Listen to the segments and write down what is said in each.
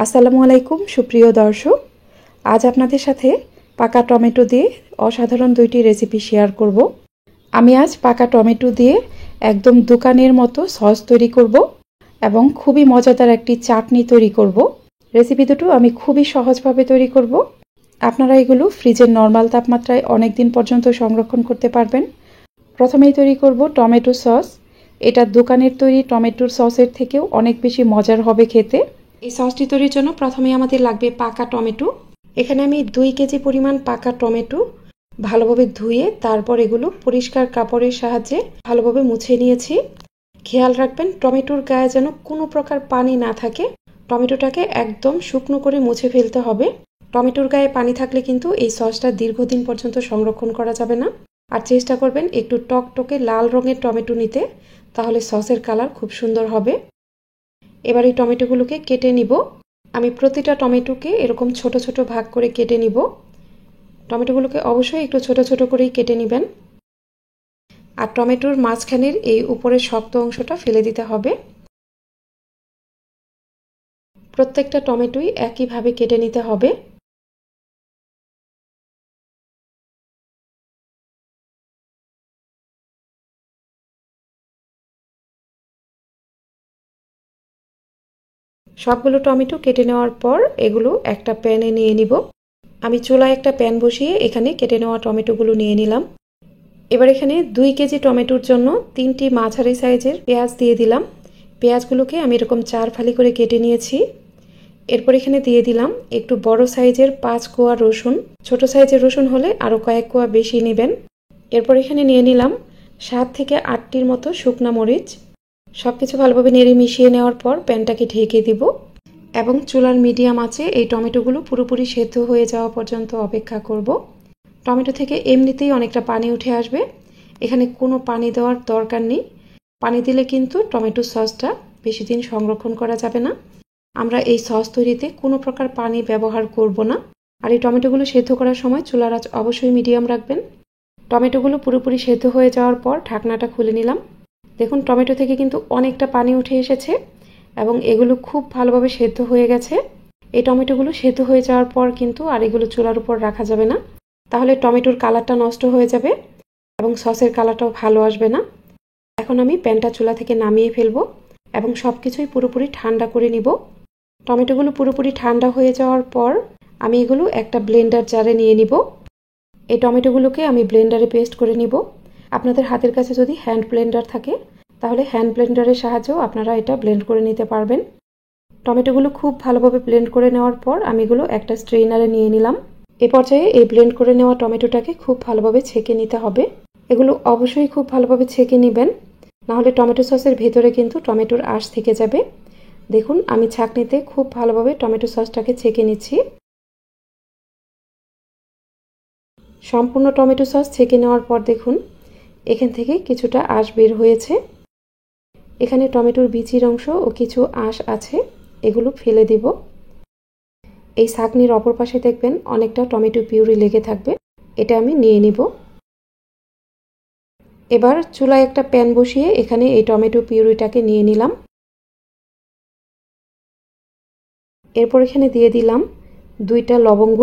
আসসালামু আলাইকুম সুপ্রিয় দর্শক, আজ আপনাদের সাথে পাকা টমেটো দিয়ে অসাধারণ দুইটি রেসিপি শেয়ার করব। আমি আজ পাকা টমেটো দিয়ে একদম দোকানের মতো সস তৈরি করব এবং খুবই মজাদার একটি চাটনি তৈরি করব। রেসিপি দুটো আমি খুবই সহজভাবে তৈরি করব। আপনারা এগুলো ফ্রিজের নর্মাল তাপমাত্রায় অনেক দিন পর্যন্ত সংরক্ষণ করতে পারবেন। প্রথমেই তৈরি করব টমেটো সস। এটা দোকানের তৈরি টমেটোর সসের থেকেও অনেক বেশি মজার হবে খেতে। এই সসটি তৈরির জন্য প্রথমে আমাদের লাগবে পাকা টমেটো। এখানে আমি 2 কেজি পরিমাণ পাকা টমেটো ভালোভাবে ধুয়ে তারপর এগুলো পরিষ্কার কাপড়ের সাহায্যে ভালোভাবে মুছে নিয়েছি। খেয়াল রাখবেন টমেটোর গায়ে যেন কোনো প্রকার পানি না থাকে। টমেটোটাকে একদম শুকনো করে মুছে ফেলতে হবে। টমেটোর গায়ে পানি থাকলে কিন্তু এই সসটা দীর্ঘদিন পর্যন্ত সংরক্ষণ করা যাবে না। আর চেষ্টা করবেন একটু টকটকে লাল রঙের টমেটো নিতে, তাহলে সসের কালার খুব সুন্দর হবে। এবার এই টমেটোগুলোকে কেটে নিব। আমি প্রতিটা টমেটোকে এরকম ছোট ছোট ভাগ করে কেটে নিব। টমেটোগুলোকে অবশ্যই একটু ছোট ছোট করেই কেটে নেবেন। আর টমেটোর মাঝখানের এই উপরের শক্ত অংশটা ফেলে দিতে হবে। প্রত্যেকটা টমেটোই একইভাবে কেটে নিতে হবে। সবগুলো টমেটো কেটে নেওয়ার পর এগুলো একটা প্যানে নিয়ে নিব। আমি চুলায় একটা প্যান বসিয়ে এখানে কেটে নেওয়া টমেটোগুলো নিয়ে নিলাম। এবার এখানে 2 কেজি টমেটোর জন্য 3টি মাঝারি সাইজের পেঁয়াজ দিয়ে দিলাম। পেঁয়াজগুলোকে আমি এরকম 4 ফালি করে কেটে নিয়েছি। এরপর এখানে দিয়ে দিলাম একটু বড় সাইজের 5 কোয়া রসুন। ছোট সাইজের রসুন হলে আরও কয়েক কোয়া বেশি নেবেন। এরপর এখানে নিয়ে নিলাম 7 থেকে 8টির মতো শুকনা মরিচ। সবকিছু ভালোভাবে নেড়ে মিশিয়ে নেওয়ার পর প্যানটাকে ঢেকে দিব এবং চুলার মিডিয়াম আঁচে এই টমেটোগুলো পুরোপুরি সেদ্ধ হয়ে যাওয়া পর্যন্ত অপেক্ষা করব। টমেটো থেকে এমনিতেই অনেকটা পানি উঠে আসবে, এখানে কোনো পানি দেওয়ার দরকার নেই। পানি দিলে কিন্তু টমেটো সসটা বেশি দিন সংরক্ষণ করা যাবে না। আমরা এই সস তৈরিতে কোনো প্রকার পানি ব্যবহার করব না। আর এই টমেটোগুলো সেদ্ধ করার সময় চুলার আঁচ অবশ্যই মিডিয়াম রাখবেন। টমেটোগুলো পুরোপুরি সেদ্ধ হয়ে যাওয়ার পর ঢাকনাটা খুলে নিলাম। দেখুন টমেটো থেকে কিন্তু অনেকটা পানি উঠে এসেছে এবং এগুলো খুব ভালোভাবে সেদ্ধ হয়ে গেছে। এই টমেটোগুলো সেদ্ধ হয়ে যাওয়ার পর কিন্তু আর এগুলো চুলার উপর রাখা যাবে না, তাহলে টমেটোর কালারটা নষ্ট হয়ে যাবে এবং সসের কালারটাও ভালো আসবে না। এখন আমি প্যানটা চুলা থেকে নামিয়ে ফেলবো এবং সব কিছুই পুরোপুরি ঠান্ডা করে নিব। টমেটোগুলো পুরোপুরি ঠান্ডা হয়ে যাওয়ার পর আমি এগুলো একটা ব্লেন্ডার জারে নিয়ে নিব। এই টমেটোগুলোকে আমি ব্লেন্ডারে পেস্ট করে নিব। আপনাদের হাতের কাছে যদি হ্যান্ড ব্লেন্ডার থাকে তাহলে হ্যান্ড ব্লেন্ডারের সাহায্যেও আপনারা এটা ব্লেন্ড করে নিতে পারবেন। টমেটোগুলো খুব ভালোভাবে ব্লেন্ড করে নেওয়ার পর আমি এগুলো একটা স্ট্রেনারে নিয়ে নিলাম। এ পর্যায়ে এই ব্লেন্ড করে নেওয়া টমেটোটাকে খুব ভালোভাবে ছেঁকে নিতে হবে। এগুলো অবশ্যই খুব ভালোভাবে ছেঁকে নেবেন, নাহলে টমেটো সসের ভেতরে কিন্তু টমেটোর আঁশ থেকে যাবে। দেখুন আমি ছাঁকনিতে খুব ভালোভাবে টমেটো সসটাকে ছেঁকে নিচ্ছি। সম্পূর্ণ টমেটো সস ছেঁকে নেওয়ার পর দেখুন এখান থেকে কিছুটা আঁশ বের হয়েছে। এখানে টমেটোর বিচির অংশ ও কিছু আঁশ আছে, এগুলো ফেলে দিব। এই ছাঁকনির অপর পাশে দেখবেন অনেকটা টমেটো পিউরি লেগে থাকবে, এটা আমি নিয়ে নিব। এবার চুলায় একটা প্যান বসিয়ে এখানে এই টমেটো পিউরিটাকে নিয়ে নিলাম। এরপর এখানে দিয়ে দিলাম 2টা লবঙ্গ।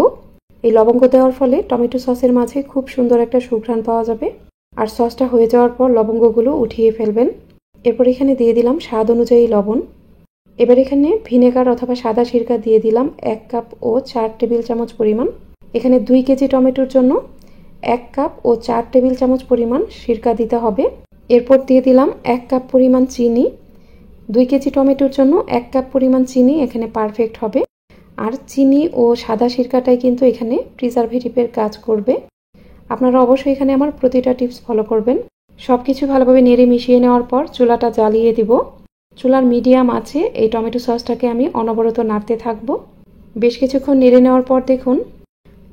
এই লবঙ্গ দেওয়ার ফলে টমেটো সসের মাঝে খুব সুন্দর একটা সুঘ্রাণ পাওয়া যাবে। আর সসটা হয়ে যাওয়ার পর লবঙ্গগুলো উঠিয়ে ফেলবেন। এরপর এখানে দিয়ে দিলাম স্বাদ অনুযায়ী লবণ। এবার এখানে ভিনেগার অথবা সাদা সিরকা দিয়ে দিলাম 1 কাপ ও 4 টেবিল চামচ পরিমাণ। এখানে 2 কেজি টমেটোর জন্য 1 কাপ ও 4 টেবিল চামচ পরিমাণ সিরকা দিতে হবে। এরপর দিয়ে দিলাম 1 কাপ পরিমাণ চিনি। 2 কেজি টমেটোর জন্য 1 কাপ পরিমাণ চিনি এখানে পারফেক্ট হবে। আর চিনি ও সাদা সিরকাটাই কিন্তু এখানে প্রিজারভেটিভের কাজ করবে। আপনারা অবশ্যই এখানে আমার প্রতিটা টিপস ফলো করবেন। সব কিছু ভালোভাবে নেড়ে মিশিয়ে নেওয়ার পর চুলাটা জ্বালিয়ে দিব। চুলার মিডিয়াম আছে এই টমেটো সসটাকে আমি অনবরত নাড়তে থাকবো। বেশ কিছুক্ষণ নেড়ে নেওয়ার পর দেখুন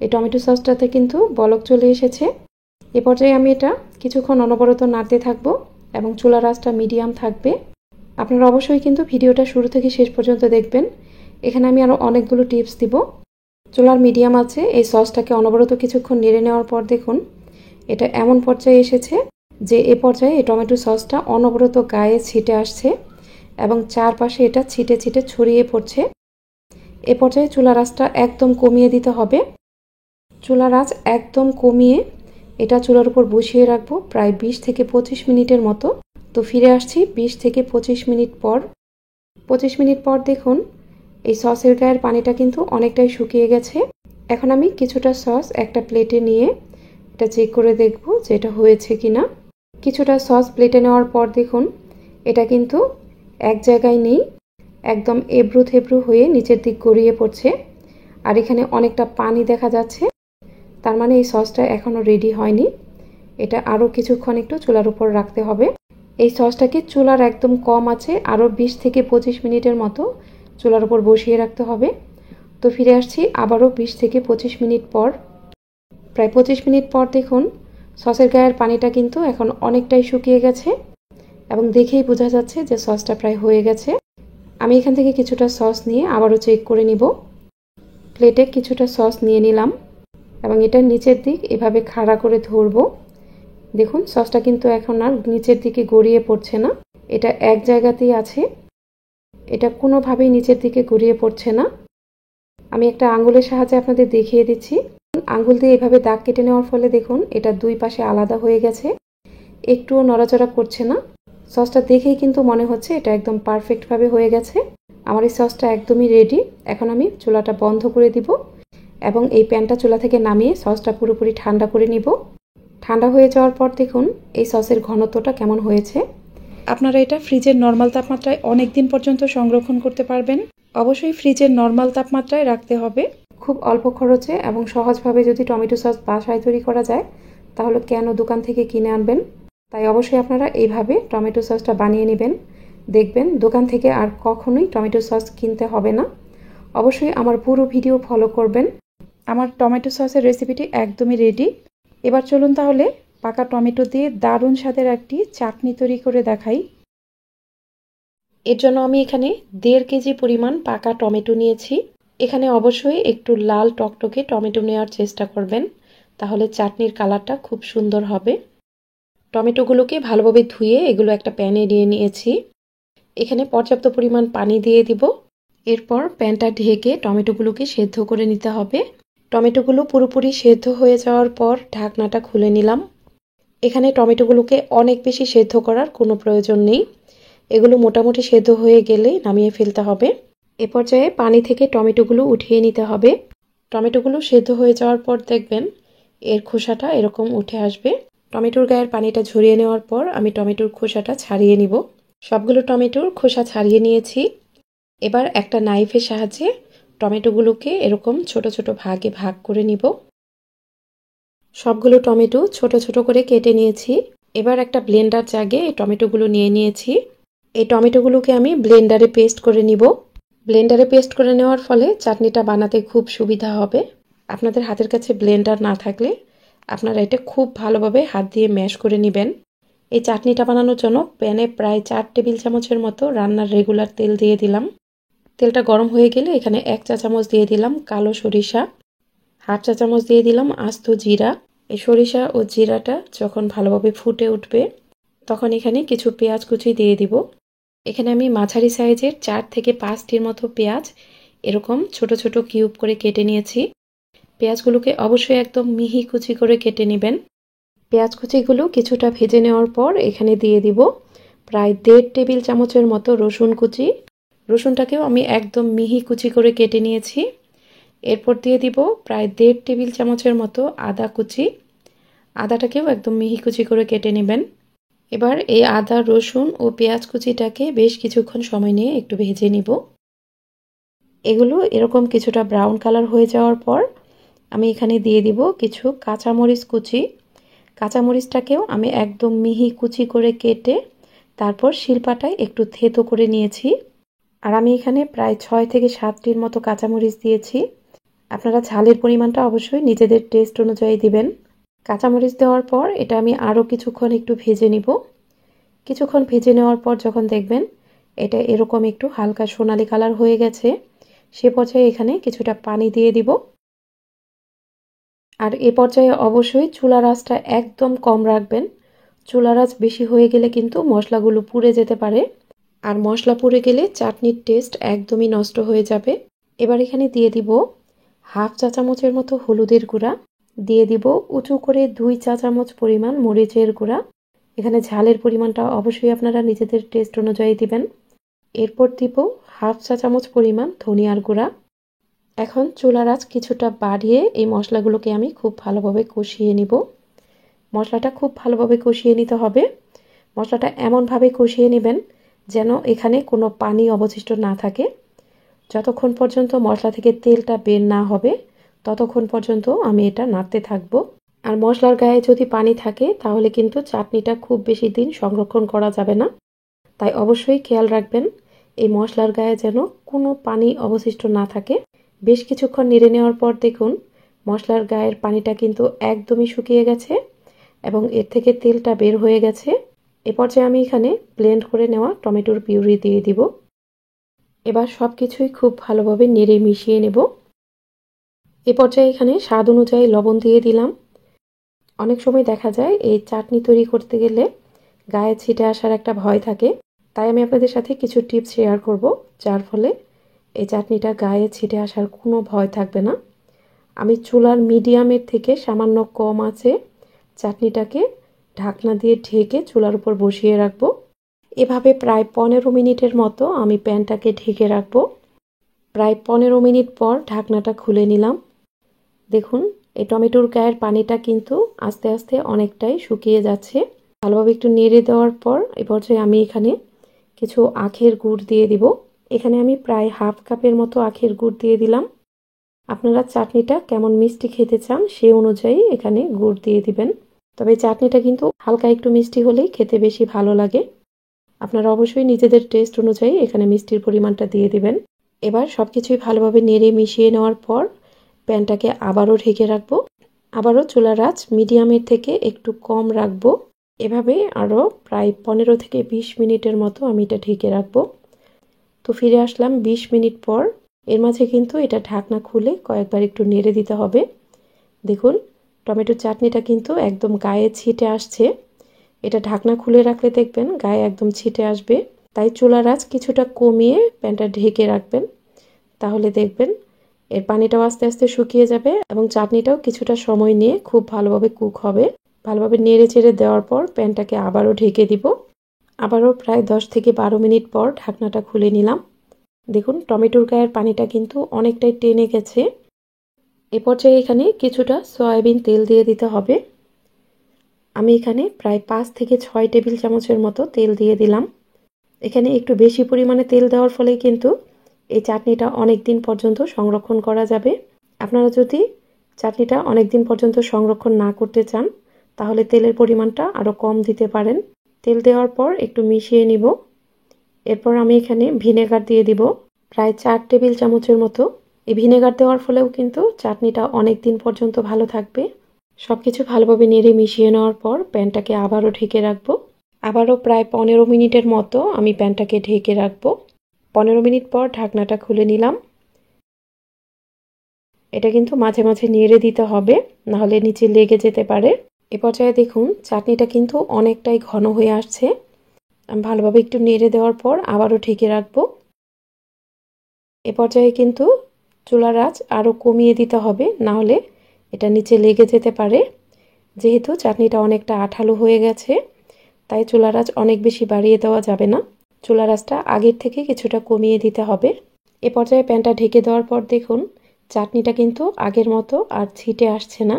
এই টমেটো সসটাতে কিন্তু বলক চলে এসেছে। এ পর্যায়ে আমি এটা কিছুক্ষণ অনবরত নাড়তে থাকবো এবং চুলার আঁচটা মিডিয়াম থাকবে। আপনারা অবশ্যই কিন্তু ভিডিওটা শুরু থেকে শেষ পর্যন্ত দেখবেন, এখানে আমি আরও অনেকগুলো টিপস দিব। চুলার মিডিয়াম আছে এই সসটাকে অনবরত কিছুক্ষণ নেড়ে নেওয়ার পর দেখুন এটা এমন পর্যায়ে এসেছে যে এ পর্যায়ে এই টমেটো সসটা অনবরত গায়ে ছিটে আসছে এবং চারপাশে এটা ছিটে ছিটে ছড়িয়ে পড়ছে। এ পর্যায়ে চুলার আঁচটা একদম কমিয়ে দিতে হবে। চুলার আঁচ একদম কমিয়ে এটা চুলার উপর বসিয়ে রাখবো প্রায় 20 থেকে 25 মিনিটের মতো। তো ফিরে আসছি 20 থেকে 25 মিনিট পর। 25 মিনিট পর দেখুন এই সসের গায়ের পানিটা কিন্তু অনেকটাই শুকিয়ে গেছে। এখন আমি কিছুটা সস একটা প্লেটে নিয়ে এটা চেক করে দেখব যে এটা হয়েছে কিনা। কিছুটা সস প্লেটে নেওয়ার পর দেখুন এটা কিন্তু এক জায়গায় নেই, একদম এবড়ো থেবড়ো হয়ে নিচের দিক গড়িয়ে পড়ছে। আর এখানে অনেকটা পানি দেখা যাচ্ছে, তার মানে এই সসটা এখনও রেডি হয়নি। এটা আরও কিছুক্ষণ একটু চুলার উপর রাখতে হবে। এই সসটাকে চুলার একদম কম আছে আরও 20 থেকে 25 মিনিটের মতো চুলার উপর বসিয়ে রাখতে হবে। তো ফিরে আসছি আবারও 20 থেকে 25 মিনিট পর। প্রায় 25 মিনিট পর দেখুন সসের গায়ের পানিটা কিন্তু এখন অনেকটাই শুকিয়ে গেছে এবং দেখেই বোঝা যাচ্ছে যে সসটা প্রায় হয়ে গেছে। আমি এখান থেকে কিছুটা সস নিয়ে আবারও চেক করে নিব। প্লেটে কিছুটা সস নিয়ে নিলাম এবং এটা নিচের দিক এভাবে খাড়া করে ধরবো। দেখুন সসটা কিন্তু এখন আর নিচের দিকে গড়িয়ে পড়ছে না, এটা এক জায়গাতেই আছে, এটা কোনোভাবেই নিচের দিকে গড়িয়ে পড়ছে না। আমি একটা আঙ্গুলের সাহায্যে আপনাদের দেখিয়ে দিচ্ছি। আঙ্গুল দিয়ে এভাবে দাগ কেটে নেওয়ার ফলে দেখুন এটা দুই পাশে আলাদা হয়ে গেছে, একটুও নড়াচড়া করছে না। সসটা দেখেই কিন্তু মনে হচ্ছে এটা একদম পারফেক্টভাবে হয়ে গেছে। আমার এই সসটা একদমই রেডি। এখন আমি চুলাটা বন্ধ করে দিব এবং এই প্যানটা চুলা থেকে নামিয়ে সসটা পুরোপুরি ঠান্ডা করে নিব। ঠান্ডা হয়ে যাওয়ার পর দেখুন এই সসের ঘনত্বটা কেমন হয়েছে। আপনারা এটা ফ্রিজের নর্মাল তাপমাত্রায় অনেক দিন পর্যন্ত সংরক্ষণ করতে পারবেন। অবশ্যই ফ্রিজের নর্মাল তাপমাত্রায় রাখতে হবে। খুব অল্প খরচে এবং সহজভাবে যদি টমেটো সস বাসায় তৈরি করা যায় তাহলে কেন দোকান থেকে কিনে আনবেন। তাই অবশ্যই আপনারা এইভাবে টমেটো সসটা বানিয়ে নেবেন, দেখবেন দোকান থেকে আর কখনোই টমেটো সস কিনতে হবে না। অবশ্যই আমার পুরো ভিডিও ফলো করবেন। আমার টমেটো সসের রেসিপিটি একদমই রেডি। এবার চলুন তাহলে পাকা টমেটো দিয়ে দারুণ স্বাদের একটি চাটনি তৈরি করে দেখাই। এর জন্য আমি এখানে 1.5 কেজি পরিমাণ পাকা টমেটো নিয়েছি। এখানে অবশ্যই একটু লাল টকটকে টমেটো নেওয়ার চেষ্টা করবেন, তাহলে চাটনির কালারটা খুব সুন্দর হবে। টমেটোগুলোকে ভালোভাবে ধুয়ে এগুলো একটা প্যানে নিয়ে নিয়েছি। এখানে পর্যাপ্ত পরিমাণ পানি দিয়ে দিব। এরপর প্যানটা ঢেকে টমেটোগুলোকে সেদ্ধ করে নিতে হবে। টমেটোগুলো পুরোপুরি সেদ্ধ হয়ে যাওয়ার পর ঢাকনাটা খুলে নিলাম। এখানে টমেটোগুলোকে অনেক বেশি সেদ্ধ করার কোনো প্রয়োজন নেই, এগুলো মোটামুটি সেদ্ধ হয়ে গেলেই নামিয়ে ফেলতে হবে। এ পর্যায়ে পানি থেকে টমেটোগুলো উঠিয়ে নিতে হবে। টমেটোগুলো সেদ্ধ হয়ে যাওয়ার পর দেখবেন এর খোসাটা এরকম উঠে আসবে। টমেটোর গায়ের পানিটা ঝরিয়ে নেওয়ার পর আমি টমেটোর খোসাটা ছাড়িয়ে নিব। সবগুলো টমেটোর খোসা ছাড়িয়ে নিয়েছি। এবার একটা নাইফের সাহায্যে টমেটোগুলোকে এরকম ছোট ছোট ভাগে ভাগ করে নিব। সবগুলো টমেটো ছোট ছোট করে কেটে নিয়েছি। এবার একটা ব্লেন্ডার জাগে এই টমেটোগুলো নিয়ে নিয়েছি। এই টমেটোগুলোকে আমি ব্লেন্ডারে পেস্ট করে নিব। ব্লেন্ডারে পেস্ট করে নেওয়ার ফলে চাটনিটা বানাতে খুব সুবিধা হবে। আপনাদের হাতের কাছে ব্লেন্ডার না থাকলে আপনারা এটা খুব ভালোভাবে হাত দিয়ে ম্যাশ করে নেবেন। এই চাটনিটা বানানোর জন্য প্যানে প্রায় 4 টেবিল চামচের মতো রান্নার রেগুলার তেল দিয়ে দিলাম। তেলটা গরম হয়ে গেলে এখানে 1 চা চামচ দিয়ে দিলাম কালো সরিষা, 1/2 চা চামচ দিয়ে দিলাম আস্ত জিরা। এই সরিষা ও জিরাটা যখন ভালোভাবে ফুটে উঠবে তখন এখানে কিছু পেঁয়াজ কুচি দিয়ে দিব। এখানে আমি মাঝারি সাইজের 4 থেকে 5টির মতো পেঁয়াজ এরকম ছোট ছোট কিউব করে কেটে নিয়েছি। পেঁয়াজগুলোকে অবশ্যই একদম মিহি কুচি করে কেটে নেবেন। পেঁয়াজ কুচিগুলো কিছুটা ভেজে নেওয়ার পর এখানে দিয়ে দিব প্রায় 1.5 টেবিল চামচের মতো রসুন কুচি। রসুনটাকেও আমি একদম মিহি কুচি করে কেটে নিয়েছি। এরপর দিয়ে দিব প্রায় 1.5 টেবিল চামচের মতো আদা কুচি। আদাটাকেও একদম মিহি কুচি করে কেটে নেবেন। এবার এই আদা, রসুন ও পেঁয়াজ কুচিটাকে বেশ কিছুক্ষণ সময় নিয়ে একটু ভেজে নিব। এগুলো এরকম কিছুটা ব্রাউন কালার হয়ে যাওয়ার পর আমি এখানে দিয়ে দিব কিছু কাঁচামরিচ কুচি। কাঁচামরিচটাকেও আমি একদম মিহি কুচি করে কেটে তারপর শিলপাটায় একটু থেতো করে নিয়েছি। আর আমি এখানে প্রায় 6 থেকে 7টির মতো কাঁচামরিচ দিয়েছি। আপনারা ঝালের পরিমাণটা অবশ্যই নিজেদের টেস্ট অনুযায়ী দিবেন। কাঁচামরিচ দেওয়ার পর এটা আমি আরও কিছুক্ষণ একটু ভেজে নিব। কিছুক্ষণ ভেজে নেওয়ার পর যখন দেখবেন এটা এরকম একটু হালকা সোনালি কালার হয়ে গেছে সে পর্যায়ে এখানে কিছুটা পানি দিয়ে দিব। আর এ পর্যায়ে অবশ্যই চুলার আঁচটা একদম কম রাখবেন। চুলার আঁচ বেশি হয়ে গেলে কিন্তু মশলাগুলো পুড়ে যেতে পারে, আর মশলা পুড়ে গেলে চাটনির টেস্ট একদমই নষ্ট হয়ে যাবে। এবার এখানে দিয়ে দিব হাফ চা চামচের মতো হলুদের গুঁড়া, দিয়ে দিব উঁচু করে 2 চা চামচ পরিমাণ মরিচের গুঁড়া। এখানে ঝালের পরিমাণটা অবশ্যই আপনারা নিজেদের টেস্ট অনুযায়ী দিবেন। এরপর দিব হাফ চা চামচ পরিমাণ ধনিয়ার গুঁড়া। এখন চুলার আঁচ কিছুটা বাড়িয়ে এই মশলাগুলোকে আমি খুব ভালোভাবে কষিয়ে নিব। মশলাটা খুব ভালোভাবে কষিয়ে নিতে হবে। মশলাটা এমনভাবে কষিয়ে নেবেন যেন এখানে কোনো পানি অবশিষ্ট না থাকে। যতক্ষণ পর্যন্ত মশলা থেকে তেলটা বের না হবে ততক্ষণ পর্যন্ত আমি এটা নাড়তে থাকবো। আর মশলার গায়ে যদি পানি থাকে তাহলে কিন্তু চাটনিটা খুব বেশি দিন সংরক্ষণ করা যাবে না। তাই অবশ্যই খেয়াল রাখবেন এই মশলার গায়ে যেন কোনো পানি অবশিষ্ট না থাকে। বেশ কিছুক্ষণ নেড়ে নেওয়ার পর দেখুন মশলার গায়ের পানিটা কিন্তু একদমই শুকিয়ে গেছে এবং এর থেকে তেলটা বের হয়ে গেছে। এ পর্যায়ে আমি এখানে ব্লেন্ড করে নেওয়া টমেটোর পিউরি দিয়ে দিব। এবার সব কিছুই খুব ভালোভাবে নেড়ে মিশিয়ে নেব। এ পর্যায়ে এখানে স্বাদ অনুযায়ী লবণ দিয়ে দিলাম। অনেক সময় দেখা যায় এই চাটনি তৈরি করতে গেলে গায়ে ছিটে আসার একটা ভয় থাকে, তাই আমি আপনাদের সাথে কিছু টিপস শেয়ার করব যার ফলে এই চাটনিটা গায়ে ছিটে আসার কোনো ভয় থাকবে না। আমি চুলার মিডিয়ামের থেকে সামান্য কম আঁচে চাটনিটাকে ঢাকনা দিয়ে ঢেকে চুলার উপর বসিয়ে রাখবো। এভাবে প্রায় 15 মিনিটের মতো আমি প্যানটাকে ঢেকে রাখবো। প্রায় 15 মিনিট পর ঢাকনাটা খুলে নিলাম। দেখুন এই টমেটোর গায়ের পানিটা কিন্তু আস্তে আস্তে অনেকটাই শুকিয়ে যাচ্ছে। ভালোভাবে একটু নেড়ে দেওয়ার পর এই পর্যায়ে আমি এখানে কিছু আখের গুড় দিয়ে দিব। এখানে আমি প্রায় হাফ কাপের মতো আখের গুড় দিয়ে দিলাম। আপনারা চাটনিটা কেমন মিষ্টি খেতে চান সেই অনুযায়ী এখানে গুড় দিয়ে দিবেন। তবে চাটনিটা কিন্তু হালকা একটু মিষ্টি হলেই খেতে বেশি ভালো লাগে। আপনারা অবশ্যই নিজেদের টেস্ট অনুযায়ী এখানে মিষ্টির পরিমাণটা দিয়ে দিবেন। এবার সবকিছুই ভালোভাবে নেড়ে মিশিয়ে নেওয়ার পর প্যানটাকে আবারও ঢেকে রাখবো। আবারও চুলার আঁচ মিডিয়ামের থেকে একটু কম রাখবো। এভাবে আরও প্রায় 15 থেকে 20 মিনিটের মতো আমি এটা ঢেকে রাখবো। তো ফিরে আসলাম 20 মিনিট পর। এর মাঝে কিন্তু এটা ঢাকনা খুলে কয়েকবার একটু নেড়ে দিতে হবে। দেখুন টমেটোর চাটনিটা কিন্তু একদম গায়ে ছিটে আসছে। এটা ঢাকনা খুলে রাখলে দেখবেন গায়ে একদম ছিটে আসবে। তাই চুলার আঁচ কিছুটা কমিয়ে প্যানটা ঢেকে রাখবেন। তাহলে দেখবেন এর পানিটাও আস্তে আস্তে শুকিয়ে যাবে এবং চাটনিটাও কিছুটা সময় নিয়ে খুব ভালোভাবে কুক হবে। ভালোভাবে নেড়ে চেড়ে দেওয়ার পর প্যানটাকে আবারও ঢেকে দিব। আবারও প্রায় 10 থেকে 12 মিনিট পর ঢাকনাটা খুলে নিলাম। দেখুন টমেটোর গায়ের পানিটা কিন্তু অনেকটাই টেনে গেছে। এ পর্যায়ে এখানে কিছুটা সয়াবিন তেল দিয়ে দিতে হবে। আমি এখানে প্রায় 5 থেকে 6 টেবিল চামচের মতো তেল দিয়ে দিলাম। এখানে একটু বেশি পরিমাণে তেল দেওয়ার ফলে কিন্তু এই চাটনিটা অনেক দিন পর্যন্ত সংরক্ষণ করা যাবে। আপনারা যদি চাটনিটা অনেক দিন পর্যন্ত সংরক্ষণ না করতে চান তাহলে তেলের পরিমাণটা আরও কম দিতে পারেন। তেল দেওয়ার পর একটু মিশিয়ে নিব। এরপর আমি এখানে ভিনেগার দিয়ে দিব প্রায় 4 টেবিল চামচের মতো। এই ভিনেগার দেওয়ার ফলেও কিন্তু চাটনিটা অনেক দিন পর্যন্ত ভালো থাকবে। সবকিছু ভালোভাবে নেড়ে মিশিয়ে নেওয়ার পর প্যানটাকে আবারও ঢেকে রাখবো। আবারও প্রায় 15 মিনিটের মতো আমি প্যানটাকে ঢেকে রাখবো। 15 মিনিট পর ঢাকনাটা খুলে নিলাম। এটা কিন্তু মাঝে মাঝে নেড়ে দিতে হবে, নাহলে নিচে লেগে যেতে পারে। এ পর্যায়ে দেখুন চাটনিটা কিন্তু অনেকটাই ঘন হয়ে আসছে। আমি ভালোভাবে একটু নেড়ে দেওয়ার পর আবারও ঢেকে রাখবো। এ পর্যায়ে কিন্তু চুলার আঁচ আরও কমিয়ে দিতে হবে, নাহলে এটা নিচে লেগে যেতে পারে। যেহেতু চাটনিটা অনেকটা আঠালো হয়ে গেছে তাই চুলার আঁচ অনেক বেশি বাড়িয়ে দেওয়া যাবে না। চুলার আঁচটা আগের থেকে কিছুটা কমিয়ে দিতে হবে। এ পর্যায়ে প্যানটা ঢেকে দেওয়ার পর দেখুন চাটনিটা কিন্তু আগের মতো আর ছিটে আসছে না,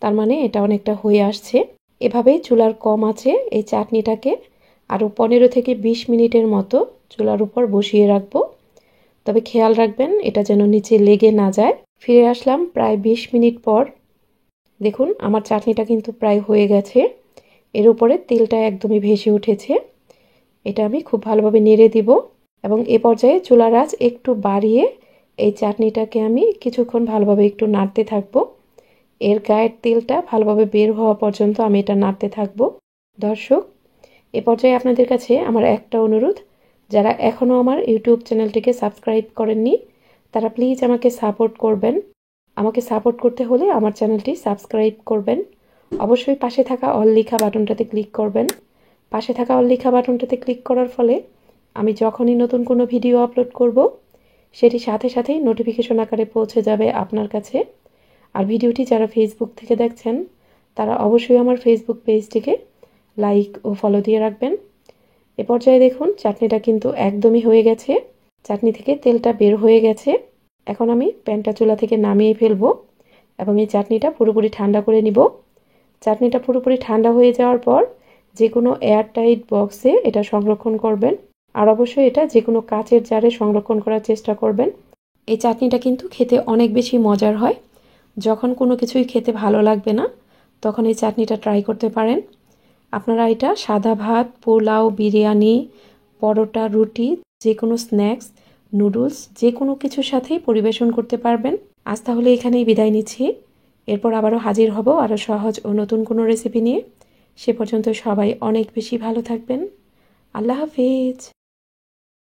তার মানে এটা অনেকটা হয়ে আসছে। এভাবেই চুলার কম আঁচে এই চাটনিটাকে আরও 15 থেকে 20 মিনিটের মতো চুলার উপর বসিয়ে রাখবো। তবে খেয়াল রাখবেন এটা যেন নিচে লেগে না যায়। ফিরে আসলাম প্রায় 20 মিনিট পর। দেখুন আমার চাটনিটা কিন্তু প্রায় হয়ে গেছে। এর উপরে তেলটা একদমই ভেসে উঠেছে। এটা আমি খুব ভালোভাবে নেড়ে দিব এবং এ পর্যায়ে চুলার আঁচ একটু বাড়িয়ে এই চাটনিটাকে আমি কিছুক্ষণ ভালোভাবে একটু নাড়তে থাকবো। এর গায়ের তেলটা ভালোভাবে বের হওয়া পর্যন্ত আমি এটা নাড়তে থাকবো। দর্শক, এ পর্যায়ে আপনাদের কাছে আমার একটা অনুরোধ, যারা এখনও আমার ইউটিউব চ্যানেলটিকে সাবস্ক্রাইব করেননি তারা প্লিজ আমাকে সাপোর্ট করবেন। আমাকে সাপোর্ট করতে হলে আমার চ্যানেলটি সাবস্ক্রাইব করবেন। অবশ্যই পাশে থাকা অল লেখা বাটনটাতে ক্লিক করবেন। পাশে থাকা অল লেখা বাটনটাতে ক্লিক করার ফলে আমি যখনই নতুন কোনো ভিডিও আপলোড করব সেটি সাথে সাথেই নোটিফিকেশন আকারে পৌঁছে যাবে আপনার কাছে। আর ভিডিওটি যারা ফেসবুক থেকে দেখছেন তারা অবশ্যই আমার ফেসবুক পেজটিকে লাইক ও ফলো দিয়ে রাখবেন। এ পর্যায়ে দেখুন চাটনিটা কিন্তু একদমই হয়ে গেছে, চাটনি থেকে তেলটা বের হয়ে গেছে। এখন আমি প্যানটা চুলা থেকে নামিয়ে ফেলবো এবং এই চাটনিটা পুরোপুরি ঠান্ডা করে নিব। চাটনিটা পুরোপুরি ঠান্ডা হয়ে যাওয়ার পর যে কোনো এয়ারটাইট বক্সে এটা সংরক্ষণ করবেন, আর অবশ্যই এটা যে কোনো কাচের জারে সংরক্ষণ করার চেষ্টা করবেন। এই চাটনিটা কিন্তু খেতে অনেক বেশি মজার হয়। যখন কোনো কিছুই খেতে ভালো লাগবে না তখন এই চাটনিটা ট্রাই করতে পারেন। আপনারা এটা সাদা ভাত, পোলাও, বিরিয়ানি, পরোটা, রুটি, যে কোনো স্ন্যাক্স, নুডলস যে কোনো কিছুর সাথেই পরিবেশন করতে পারবেন। আজ তাহলে এখানেই বিদায় নিচ্ছি। এরপর আবারও হাজির হব আরও সহজ ও নতুন কোনো রেসিপি নিয়ে। সে পর্যন্ত সবাই অনেক বেশি ভালো থাকবেন। আল্লাহ হাফিজ।